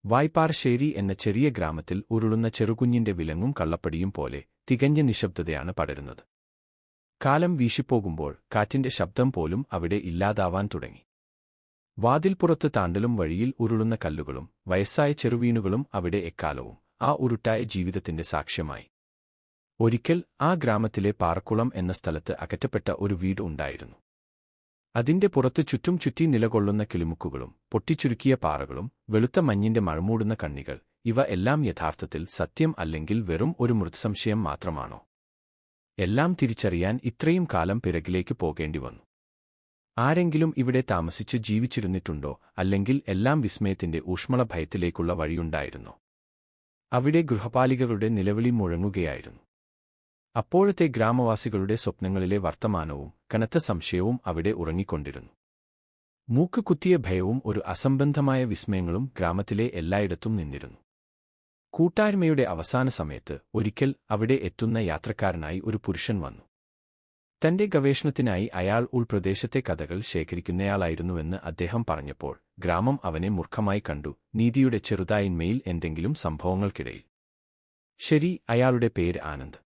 വായ്പാറശ്ശേരി എന്ന ചെറിയ ഗ്രാമത്തിൽ ഉരുളുന്ന ചെറുകുഞ്ഞിന്റെ വിലങ്ങും കള്ളപ്പടിയും പോലെ തികഞ്ഞ നിശബ്ദതയാണ് പടരുന്നത്. കാലം വീശിപ്പോകുമ്പോൾ കാറ്റിന്റെ ശബ്ദം പോലും അവിടെ ഇല്ലാതാവാൻ തുടങ്ങി. വാതിൽപ്പുറത്ത് താണ്ടലും വഴിയിൽ ഉരുളുന്ന കല്ലുകളും വയസ്സായ ചെറുവീണുകളും അവിടെ എക്കാലവും ആ ഉരുട്ടായ ജീവിതത്തിന്റെ സാക്ഷ്യമായി. ഒരിക്കൽ ആ ഗ്രാമത്തിലെ പാറക്കുളം എന്ന സ്ഥലത്ത് അകറ്റപ്പെട്ട ഒരു വീട് ഉണ്ടായിരുന്നു. അതിന്റെ പുറത്ത് ചുറ്റും ചുറ്റി നിലകൊള്ളുന്ന കിളിമുക്കുകളും പൊട്ടിച്ചുരുക്കിയ പാറകളും വെളുത്ത മഞ്ഞിന്റെ മഴമൂടുന്ന കണ്ണികൾ, ഇവ എല്ലാം യഥാർത്ഥത്തിൽ സത്യം അല്ലെങ്കിൽ വെറും ഒരു മൃത്സംശയം മാത്രമാണോ? എല്ലാം തിരിച്ചറിയാൻ ഇത്രയും കാലം പിറകിലേക്ക് പോകേണ്ടി വന്നു. ആരെങ്കിലും ഇവിടെ താമസിച്ച് ജീവിച്ചിരുന്നിട്ടുണ്ടോ, അല്ലെങ്കിൽ എല്ലാം വിസ്മയത്തിന്റെ ഊഷ്മള ഭയത്തിലേക്കുള്ള വഴിയുണ്ടായിരുന്നോ? അവിടെ ഗൃഹപാലികകളുടെ നിലവിളി മുഴങ്ങുകയായിരുന്നു. അപ്പോഴത്തെ ഗ്രാമവാസികളുടെ സ്വപ്നങ്ങളിലെ വർത്തമാനവും കനത്ത സംശയവും അവിടെ ഉറങ്ങിക്കൊണ്ടിരുന്നു. മൂക്ക് കുത്തിയ ഭയവും ഒരു അസംബന്ധമായ വിസ്മയങ്ങളും ഗ്രാമത്തിലെ എല്ലായിടത്തും നിന്നിരുന്നു. കൂട്ടായ്മയുടെ അവസാന സമയത്ത് ഒരിക്കൽ അവിടെ എത്തുന്ന യാത്രക്കാരനായി ഒരു പുരുഷൻ വന്നു. തന്റെ ഗവേഷണത്തിനായി അയാൾ ഉൾപ്രദേശത്തെ കഥകൾ ശേഖരിക്കുന്നയാളായിരുന്നുവെന്ന് അദ്ദേഹം പറഞ്ഞപ്പോൾ ഗ്രാമം അവനെ മൂർഖമായി കണ്ടു. നീതിയുടെ ചെറുതായിന്മയിൽ എന്തെങ്കിലും സംഭവങ്ങൾക്കിടയിൽ. ശരി, അയാളുടെ പേര് ആനന്ദ്.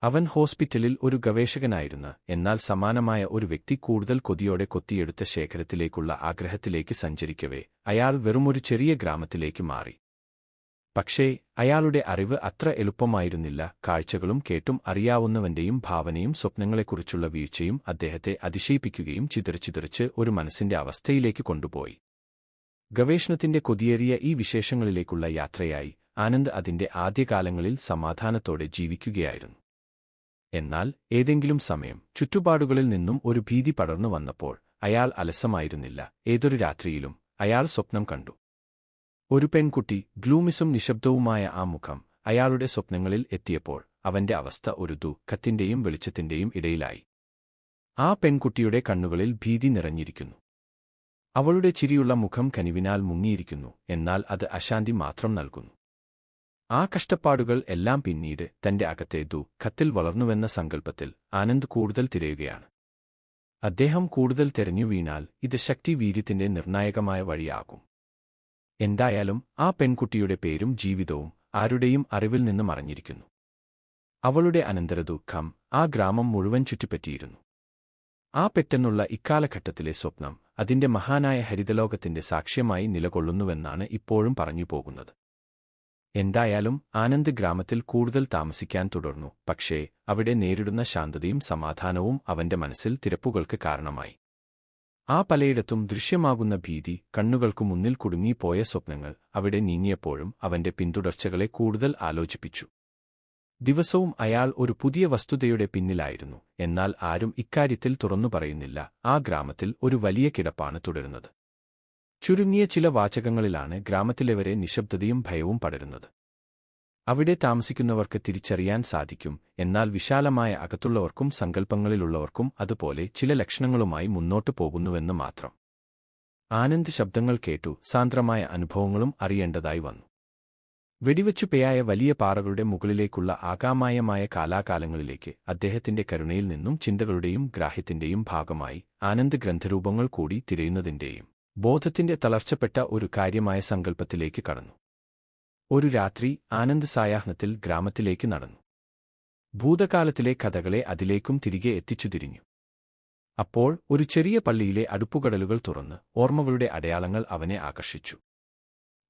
അവൻ ഹോസ്പിറ്റലിൽ ഒരു ഗവേഷകനായിരുന്ന, എന്നാൽ സമാനമായ ഒരു വ്യക്തി കൂടുതൽ കൊതിയോടെ കൊത്തിയെടുത്ത ശേഖരത്തിലേക്കുള്ള ആഗ്രഹത്തിലേക്ക് സഞ്ചരിക്കവേ അയാൾ വെറുമൊരു ചെറിയ ഗ്രാമത്തിലേക്ക് മാറി. പക്ഷേ അയാളുടെ അറിവ് അത്ര എളുപ്പമായിരുന്നില്ല. കാഴ്ചകളും കേട്ടും അറിയാവുന്നവന്റെയും ഭാവനയും സ്വപ്നങ്ങളെക്കുറിച്ചുള്ള വീഴ്ചയും അദ്ദേഹത്തെ അതിശയിപ്പിക്കുകയും ചിതറിച്ചിതറിച്ച് ഒരു മനസ്സിന്റെ അവസ്ഥയിലേക്ക് കൊണ്ടുപോയി. ഗവേഷണത്തിന്റെ കൊതിയേറിയ ഈ വിശേഷങ്ങളിലേക്കുള്ള യാത്രയായി ആനന്ദ് അതിന്റെ ആദ്യകാലങ്ങളിൽ സമാധാനത്തോടെ ജീവിക്കുകയായിരുന്നു. എന്നാൽ ഏതെങ്കിലും സമയം ചുറ്റുപാടുകളിൽ നിന്നും ഒരു ഭീതി പടർന്നു വന്നപ്പോൾ അയാൾ അലസമായിരുന്നില്ല. ഏതൊരു രാത്രിയിലും അയാൾ സ്വപ്നം കണ്ടു. ഒരു പെൺകുട്ടി, ഗ്ലൂമിസും നിശബ്ദവുമായ ആ മുഖം അയാളുടെ സ്വപ്നങ്ങളിൽ എത്തിയപ്പോൾ അവന്റെ അവസ്ഥ ഒരു ദുഃഖത്തിന്റെയും വെളിച്ചത്തിന്റെയും ഇടയിലായി. ആ പെൺകുട്ടിയുടെ കണ്ണുകളിൽ ഭീതി നിറഞ്ഞിരിക്കുന്നു. അവളുടെ ചിരിയുള്ള മുഖം കനിവിനാൽ മുങ്ങിയിരിക്കുന്നു, എന്നാൽ അത് അശാന്തി മാത്രം നൽകുന്നു. ആ കഷ്ടപ്പാടുകൾ എല്ലാം പിന്നീട് തന്റെ അകത്തെ ദുഃഖത്തിൽ വളർന്നുവെന്ന സങ്കല്പത്തിൽ ആനന്ദ് കൂടുതൽ തിരയുകയാണ്. അദ്ദേഹം കൂടുതൽ തെരഞ്ഞു വീണാൽ ഇത് ശക്തി വീര്യത്തിന്റെ നിർണായകമായ വഴിയാകും. എന്തായാലും ആ പെൺകുട്ടിയുടെ പേരും ജീവിതവും ആരുടെയും അറിവിൽ നിന്ന് മറഞ്ഞിരിക്കുന്നു. അവളുടെ അനന്തരദുഃഖം ആ ഗ്രാമം മുഴുവൻ ചുറ്റിപ്പറ്റിയിരുന്നു. ആ പെട്ടെന്നുള്ള ഇക്കാലഘട്ടത്തിലെ സ്വപ്നം അതിന്റെ മഹാനായ ഹരിതലോകത്തിന്റെ സാക്ഷ്യമായി നിലകൊള്ളുന്നുവെന്നാണ് ഇപ്പോഴും പറഞ്ഞു പോകുന്നത്. എന്തായാലും ആനന്ദ് ഗ്രാമത്തിൽ കൂടുതൽ താമസിക്കാൻ തുടർന്നു. പക്ഷേ അവിടെ നേരിടുന്ന ശാന്തതയും സമാധാനവും അവന്റെ മനസ്സിൽ തിരപ്പുകൾക്ക് കാരണമായി. ആ പലയിടത്തും ദൃശ്യമാകുന്ന ഭീതി, കണ്ണുകൾക്കു മുന്നിൽ കുടുങ്ങിപ്പോയ സ്വപ്നങ്ങൾ അവിടെ നീങ്ങിയപ്പോഴും അവന്റെ പിന്തുടർച്ചകളെ കൂടുതൽ ആലോചിപ്പിച്ചു. ദിവസവും അയാൾ ഒരു പുതിയ വസ്തുതയുടെ പിന്നിലായിരുന്നു, എന്നാൽ ആരും ഇക്കാര്യത്തിൽ തുറന്നു പറയുന്നില്ല. ആ ഗ്രാമത്തിൽ ഒരു വലിയ കിടപ്പാണ് തുടരുന്നത്. ചുരുങ്ങിയ ചില വാചകങ്ങളിലാണ് ഗ്രാമത്തിലെവരെ നിശബ്ദതയും ഭയവും പടരുന്നത്. അവിടെ താമസിക്കുന്നവർക്ക് തിരിച്ചറിയാൻ സാധിക്കും, എന്നാൽ വിശാലമായ അകത്തുള്ളവർക്കും സങ്കല്പങ്ങളിലുള്ളവർക്കും അതുപോലെ ചില ലക്ഷണങ്ങളുമായി മുന്നോട്ടു പോകുന്നുവെന്ന് മാത്രം. ആനന്ദ് ശബ്ദങ്ങൾ കേട്ടു, സാന്ദ്രമായ അനുഭവങ്ങളും അറിയേണ്ടതായി വന്നു. വെടിവച്ചുപേയായ വലിയ പാറകളുടെ മുകളിലേക്കുള്ള ആകാമായമായ കാലാകാലങ്ങളിലേക്ക് അദ്ദേഹത്തിന്റെ കരുണയിൽ നിന്നും ചിന്തകളുടെയും ഗ്രാഹ്യത്തിന്റെയും ഭാഗമായി ആനന്ദ് ഗ്രന്ഥരൂപങ്ങൾ കൂടി തിരയുന്നതിന്റെയും ബോധത്തിന്റെ തളർച്ചപ്പെട്ട ഒരു കാര്യമായ സങ്കല്പത്തിലേക്ക് കടന്നു. ഒരു രാത്രി ആനന്ദ് സായാഹ്നത്തിൽ ഗ്രാമത്തിലേക്ക് നടന്നു. ഭൂതകാലത്തിലെ കഥകളെ അതിലേക്കും തിരികെ എത്തിച്ചു തിരിഞ്ഞു. അപ്പോൾ ഒരു ചെറിയ പള്ളിയിലെ അടുപ്പുകടലുകൾ തുറന്ന് ഓർമ്മകളുടെ അടയാളങ്ങൾ അവനെ ആകർഷിച്ചു.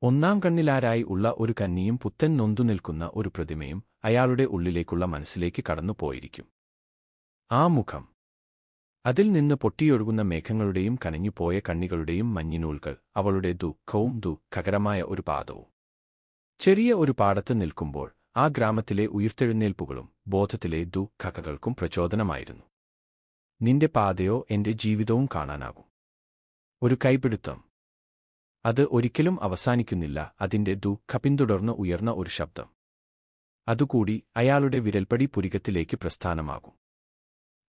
ഒന്നാം കണ്ണിലാരായി ഉള്ള ഒരു കന്നിയും പുത്തൻ നൊന്തു നിൽക്കുന്ന ഒരു പ്രതിമയും അയാളുടെ ഉള്ളിലേക്കുള്ള മനസ്സിലേക്ക് കടന്നുപോയിരിക്കും. ആ മുഖം, അതിൽ നിന്ന് പൊട്ടിയൊഴുകുന്ന മേഘങ്ങളുടെയും കനഞ്ഞുപോയ കണ്ണികളുടെയും മഞ്ഞിനൂൽകൾ, അവളുടെ ദുഃഖവും ദുഃഖകരമായ ഒരു പാദവും. ചെറിയ ഒരു പാടത്ത് നിൽക്കുമ്പോൾ ആ ഗ്രാമത്തിലെ ഉയിർത്തെഴുന്നേൽപ്പുകളും ബോധത്തിലെ ദുഃഖകൾക്കും പ്രചോദനമായിരുന്നു. നിന്റെ പാതയോ എന്റെ ജീവിതവും കാണാനാകും. ഒരു കൈപിടുത്തം. അത് ഒരിക്കലും അവസാനിക്കുന്നില്ല. അതിന്റെ പിന്തുടർന്ന് ഉയർന്ന ഒരു ശബ്ദം. അതുകൂടി അയാളുടെ വിരൽപ്പടി പുരികത്തിലേക്ക് പ്രസ്ഥാനമാകും.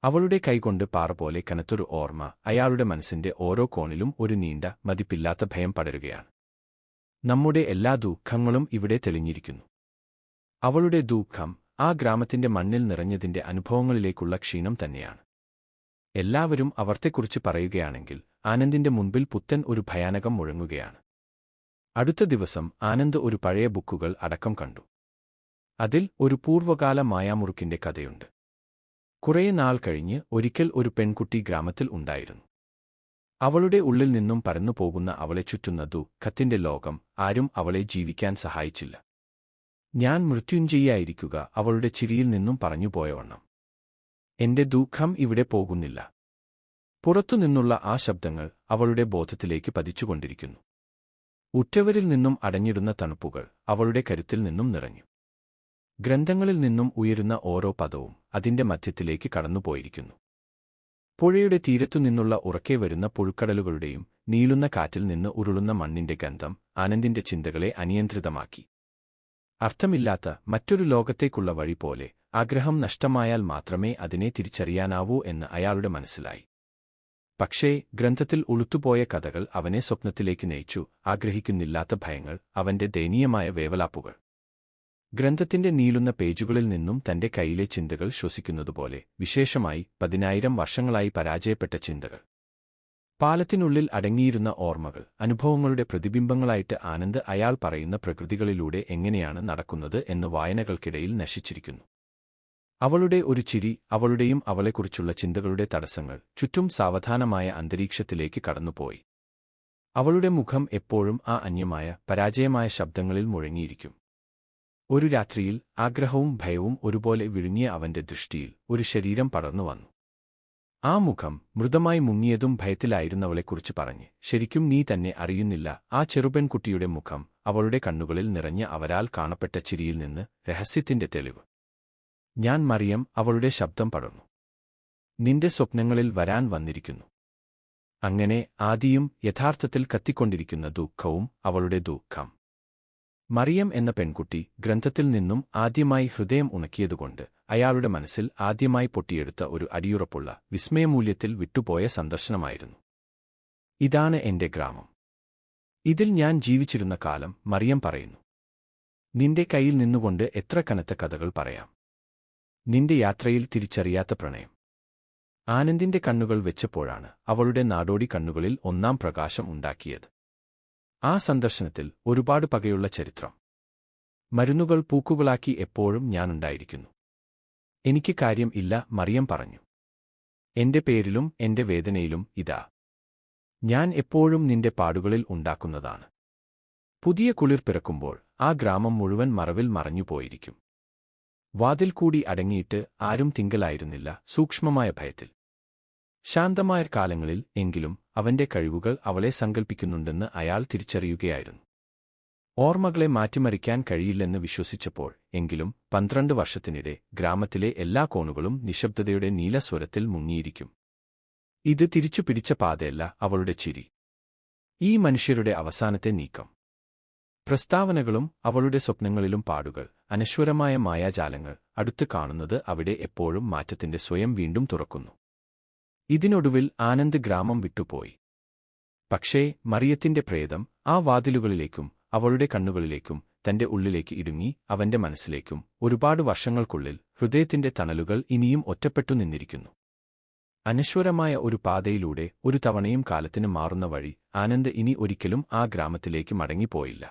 അവളുടെ കൈകൊണ്ട് പാറ പോലെ കനത്തൊരു ഓർമ്മ. അയാളുടെ മനസ്സിന്റെ ഓരോ കോണിലും ഒരു നീണ്ട, മതിപ്പില്ലാത്ത ഭയം പടരുകയാണ്. നമ്മുടെ എല്ലാ ദുഃഖങ്ങളും ഇവിടെ തെളിഞ്ഞിരിക്കുന്നു. അവളുടെ ദുഃഖം ആ ഗ്രാമത്തിന്റെ മണ്ണിൽ നിറഞ്ഞതിന്റെ അനുഭവങ്ങളിലേക്കുള്ള ക്ഷീണം തന്നെയാണ്. എല്ലാവരും അവർത്തെക്കുറിച്ച് പറയുകയാണെങ്കിൽ ആനന്ദിന്റെ മുൻപിൽ പുത്തൻ ഒരു ഭയാനകം മുഴങ്ങുകയാണ്. അടുത്ത ദിവസം ആനന്ദ് ഒരു പഴയ ബുക്കുകൾ അടക്കം കണ്ടു. അതിൽ ഒരു പൂർവ്വകാല മായാമുറുക്കിന്റെ കഥയുണ്ട്. കുറേ നാൾ കഴിഞ്ഞ് ഒരിക്കൽ ഒരു പെൺകുട്ടി ഗ്രാമത്തിൽ ഉണ്ടായിരുന്നു. അവളുടെ ഉള്ളിൽ നിന്നും പരന്നു പോകുന്ന അവളെ ചുറ്റുന്ന ദുഃഖത്തിന്റെ ലോകം ആരും അവളെ ജീവിക്കാൻ സഹായിച്ചില്ല. ഞാൻ മൃത്യുഞ്ജയിയായിരിക്കുക അവളുടെ ചിരിയിൽ നിന്നും പറഞ്ഞുപോയവണ്ണം. എന്റെ ദുഃഖം ഇവിടെ പോകുന്നില്ല. പുറത്തുനിന്നുള്ള ആ ശബ്ദങ്ങൾ അവളുടെ ബോധത്തിലേക്ക് പതിച്ചുകൊണ്ടിരിക്കുന്നു. ഉറ്റവരിൽ നിന്നും അടഞ്ഞിടുന്ന തണുപ്പുകൾ അവളുടെ കരുത്തിൽ നിന്നും നിറഞ്ഞു. ഗ്രന്ഥങ്ങളിൽ നിന്നും ഉയരുന്ന ഓരോ പദവും അതിന്റെ മധ്യത്തിലേക്ക് കടന്നുപോയിരിക്കുന്നു. പുഴയുടെ തീരത്തുനിന്നുള്ള ഉറക്കെ വരുന്ന പുഴുക്കടലുകളുടെയും നീളുന്ന കാറ്റിൽ നിന്ന് ഉരുളുന്ന മണ്ണിന്റെ ഗന്ധം ആനന്ദിന്റെ ചിന്തകളെ അനിയന്ത്രിതമാക്കി. അർത്ഥമില്ലാത്ത മറ്റൊരു ലോകത്തേക്കുള്ള വഴി പോലെ ആഗ്രഹം നഷ്ടമായാൽ മാത്രമേ അതിനെ തിരിച്ചറിയാനാവൂ എന്ന് അയാളുടെ മനസ്സിലായി. പക്ഷേ ഗ്രന്ഥത്തിൽ ഉളുത്തുപോയ കഥകൾ അവനെ സ്വപ്നത്തിലേക്ക് നയിച്ചു. ആഗ്രഹിക്കുന്നില്ലാത്ത ഭയങ്ങൾ, അവന്റെ ദയനീയമായ വേവലാപ്പുകൾ. ഗ്രന്ഥത്തിന്റെ നീളുന്ന പേജുകളിൽ നിന്നും തന്റെ കയ്യിലെ ചിന്തകൾ ശ്വസിക്കുന്നതുപോലെ, വിശേഷമായി 10,000 വർഷങ്ങളായി പരാജയപ്പെട്ട ചിന്തകൾ. പാലത്തിനുള്ളിൽ അടങ്ങിയിരുന്ന ഓർമ്മകൾ, അനുഭവങ്ങളുടെ പ്രതിബിംബങ്ങളായിട്ട് ആനന്ദ് അയാൾ പറയുന്ന പ്രകൃതികളിലൂടെ എങ്ങനെയാണ് നടക്കുന്നത് എന്ന് വായനകൾക്കിടയിൽ നശിച്ചിരിക്കുന്നു. അവളുടെ ഒരു ചിരി, അവളുടെയും അവളെക്കുറിച്ചുള്ള ചിന്തകളുടെ തടസ്സങ്ങൾ ചുറ്റും സാവധാനമായ അന്തരീക്ഷത്തിലേക്ക് കടന്നുപോയി. അവളുടെ മുഖം എപ്പോഴും ആ അന്യമായ, പരാജയമായ ശബ്ദങ്ങളിൽ മുഴങ്ങിയിരിക്കും. ഒരു രാത്രിയിൽ ആഗ്രഹവും ഭയവും ഒരുപോലെ വിഴുങ്ങിയ അവന്റെ ദൃഷ്ടിയിൽ ഒരു ശരീരം പടർന്നു വന്നു. ആ മുഖം മൃദമായി മുങ്ങിയതും ഭയത്തിലായിരുന്നവളെക്കുറിച്ച് പറഞ്ഞ്, ശരിക്കും നീ തന്നെ അറിയുന്നില്ല. ആ ചെറുപെൺകുട്ടിയുടെ മുഖം, അവളുടെ കണ്ണുകളിൽ നിറഞ്ഞ അവരാൽ കാണപ്പെട്ട ചിരിയിൽ നിന്ന് രഹസ്യത്തിന്റെ തെളിവ്. ഞാൻ മറിയം, അവളുടെ ശബ്ദം പടർന്നു. നിന്റെ സ്വപ്നങ്ങളിൽ വരാൻ വന്നിരിക്കുന്നു. അങ്ങനെ ആദിയും യഥാർത്ഥത്തിൽ കത്തിക്കൊണ്ടിരിക്കുന്ന ദുഃഖവും അവളുടെ ദുഃഖം. മറിയം എന്ന പെൺകുട്ടി ഗ്രന്ഥത്തിൽ നിന്നും ആദ്യമായി ഹൃദയം ഉണക്കിയതുകൊണ്ട് അയാളുടെ മനസ്സിൽ ആദ്യമായി പൊട്ടിയെടുത്ത ഒരു അടിയുറപ്പുള്ള, വിസ്മയമൂല്യത്തിൽ വിട്ടുപോയ സന്ദർശനമായിരുന്നു. ഇതാണ് എന്റെ ഗ്രാമം. ഇതിൽ ഞാൻ ജീവിച്ചിരുന്ന കാലം, മറിയം പറയുന്നു. നിന്റെ കയ്യിൽ നിന്നുകൊണ്ട് എത്ര കനത്ത കഥകൾ പറയാം. നിന്റെ യാത്രയിൽ തിരിച്ചറിയാത്ത പ്രണയം. ആനന്ദിന്റെ കണ്ണുകൾ വെച്ചപ്പോഴാണ് അവളുടെ നാടോടി കണ്ണുകളിൽ ഒന്നാം പ്രകാശം ഉണ്ടാക്കിയത്. ആ സന്ദർശനത്തിൽ ഒരുപാട് പകയുള്ള ചരിത്രം. മരുന്നുകൾ പൂക്കുകളാക്കി എപ്പോഴും ഞാനുണ്ടായിരിക്കുന്നു. എനിക്ക് കാര്യം ഇല്ല, മറിയം പറഞ്ഞു. എന്റെ പേരിലും എന്റെ വേദനയിലും ഇതാ. ഞാൻ എപ്പോഴും നിന്റെ പാടുകളിൽ ഉണ്ടാക്കുന്നതാണ്. പുതിയ കുളിർ പിറക്കുമ്പോൾ ആ ഗ്രാമം മുഴുവൻ മറവിൽ മറഞ്ഞുപോയിരിക്കും. വാതിൽ കൂടി അടങ്ങിയിട്ട് ആരും തിങ്കലായിരുന്നില്ല, സൂക്ഷ്മമായ ഭയത്തിൽ. ശാന്തമായ കാലങ്ങളിൽ എങ്കിലും അവന്റെ കഴിവുകൾ അവളെ സങ്കൽപ്പിക്കുന്നുണ്ടെന്ന് അയാൾ തിരിച്ചറിയുകയായിരുന്നു. ഓർമ്മകളെ മാറ്റിമറിക്കാൻ കഴിയില്ലെന്ന് വിശ്വസിച്ചപ്പോൾ എങ്കിലും 12 വർഷത്തിനിടെ ഗ്രാമത്തിലെ എല്ലാ കോണുകളും നിശബ്ദതയുടെ നീലസ്വരത്തിൽ മുങ്ങിയിരിക്കും. ഇത് തിരിച്ചു പിടിച്ച പാതയല്ല, അവളുടെ ചിരി. ഈ മനുഷ്യരുടെ അവസാനത്തെ നീക്കം. പ്രസ്താവനകളും അവളുടെ സ്വപ്നങ്ങളിലും പാടുകൾ, അനശ്വരമായ മായാജാലങ്ങൾ. അടുത്ത് കാണുന്നത് അവിടെ എപ്പോഴും മാറ്റത്തിന്റെ സ്വയം വീണ്ടും തുറക്കുന്നു. ഇതിനൊടുവിൽ ആനന്ദ് ഗ്രാമം വിട്ടുപോയി. പക്ഷേ മറിയത്തിന്റെ പ്രേതം ആ വാതിലുകളിലേക്കും അവളുടെ കണ്ണുകളിലേക്കും തന്റെ ഉള്ളിലേക്ക് ഇടുങ്ങി, അവന്റെ മനസ്സിലേക്കും. ഒരുപാട് വർഷങ്ങൾക്കുള്ളിൽ ഹൃദയത്തിന്റെ തണലുകൾ ഇനിയും ഒറ്റപ്പെട്ടു നിന്നിരിക്കുന്നു. അനശ്വരമായ ഒരു പാതയിലൂടെ ഒരു തവണയും കാലത്തിന് മാറുന്ന വഴി. ആനന്ദ് ഇനി ഒരിക്കലും ആ ഗ്രാമത്തിലേക്ക് മടങ്ങിപ്പോയില്ല.